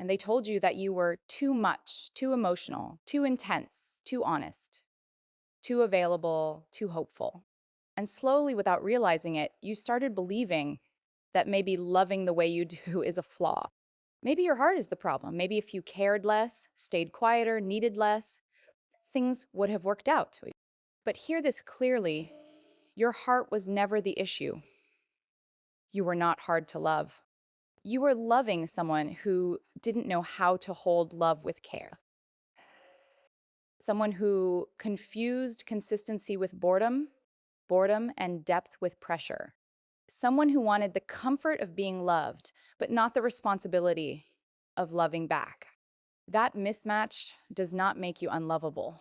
and they told you that you were too much, too emotional, too intense, too honest, too available, too hopeful. And slowly, without realizing it, you started believing that maybe loving the way you do is a flaw. Maybe your heart is the problem. Maybe if you cared less, stayed quieter, needed less, things would have worked out. But hear this clearly, your heart was never the issue. You were not hard to love. You were loving someone who didn't know how to hold love with care. Someone who confused consistency with boredom, boredom and depth with pressure. Someone who wanted the comfort of being loved, but not the responsibility of loving back. That mismatch does not make you unlovable.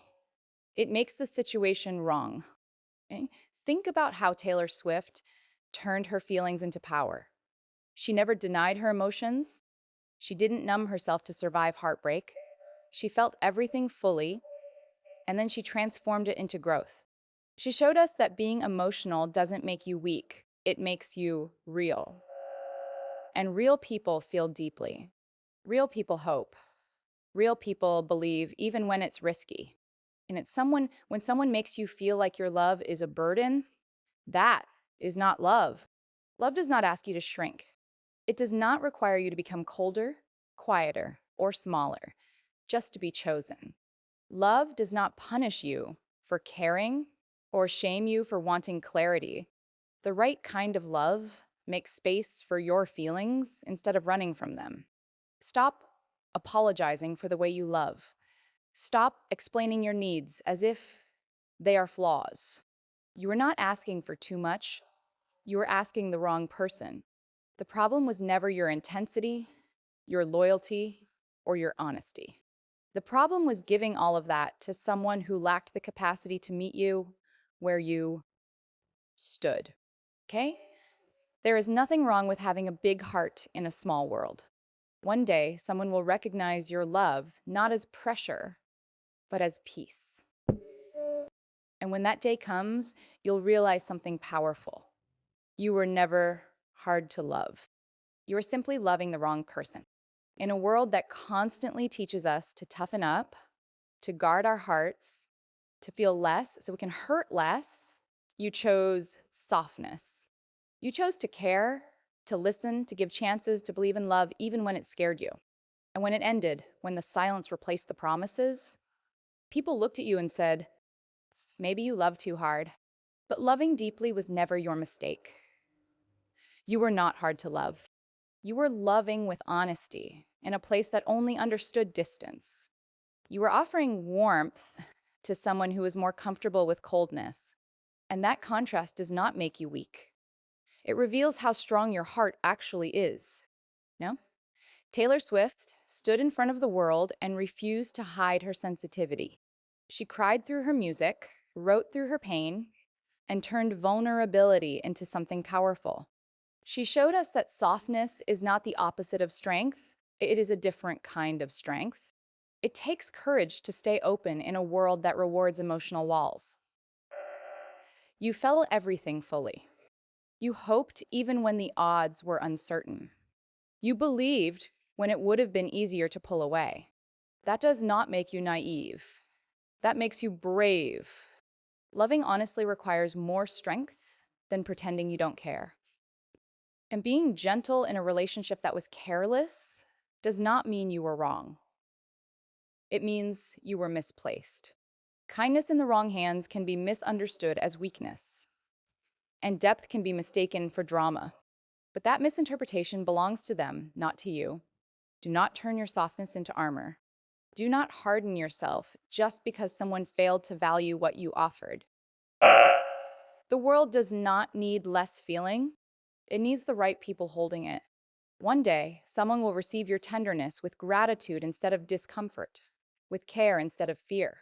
It makes the situation wrong. Okay? Think about how Taylor Swift turned her feelings into power. She never denied her emotions. She didn't numb herself to survive heartbreak. She felt everything fully, and then she transformed it into growth. She showed us that being emotional doesn't make you weak, it makes you real. And real people feel deeply. Real people hope. Real people believe even when it's risky. And when someone makes you feel like your love is a burden, that is not love. Love does not ask you to shrink. It does not require you to become colder, quieter, or smaller just to be chosen. Love does not punish you for caring or shame you for wanting clarity. The right kind of love makes space for your feelings instead of running from them. Stop apologizing for the way you love. Stop explaining your needs as if they are flaws. You are not asking for too much. You are asking the wrong person. The problem was never your intensity, your loyalty, or your honesty. The problem was giving all of that to someone who lacked the capacity to meet you where you stood. Okay? There is nothing wrong with having a big heart in a small world. One day, someone will recognize your love not as pressure, but as peace. And when that day comes, you'll realize something powerful. You were never hard to love. You were simply loving the wrong person. In a world that constantly teaches us to toughen up, to guard our hearts, to feel less so we can hurt less, you chose softness. You chose to care, to listen, to give chances, to believe in love even when it scared you. And when it ended, when the silence replaced the promises, people looked at you and said, maybe you loved too hard. But loving deeply was never your mistake. You were not hard to love. You were loving with honesty in a place that only understood distance. You were offering warmth to someone who is more comfortable with coldness. And that contrast does not make you weak. It reveals how strong your heart actually is. No? Taylor Swift stood in front of the world and refused to hide her sensitivity. She cried through her music, wrote through her pain, and turned vulnerability into something powerful. She showed us that softness is not the opposite of strength, it is a different kind of strength. It takes courage to stay open in a world that rewards emotional walls. You felt everything fully. You hoped even when the odds were uncertain. You believed when it would have been easier to pull away. That does not make you naive. That makes you brave. Loving honestly requires more strength than pretending you don't care. And being gentle in a relationship that was careless does not mean you were wrong. It means you were misplaced. Kindness in the wrong hands can be misunderstood as weakness, and depth can be mistaken for drama. But that misinterpretation belongs to them, not to you. Do not turn your softness into armor. Do not harden yourself just because someone failed to value what you offered. The world does not need less feeling. It needs the right people holding it. One day, someone will receive your tenderness with gratitude instead of discomfort, with care instead of fear.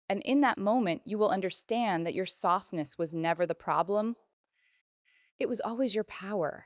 And in that moment, you will understand that your softness was never the problem. It was always your power.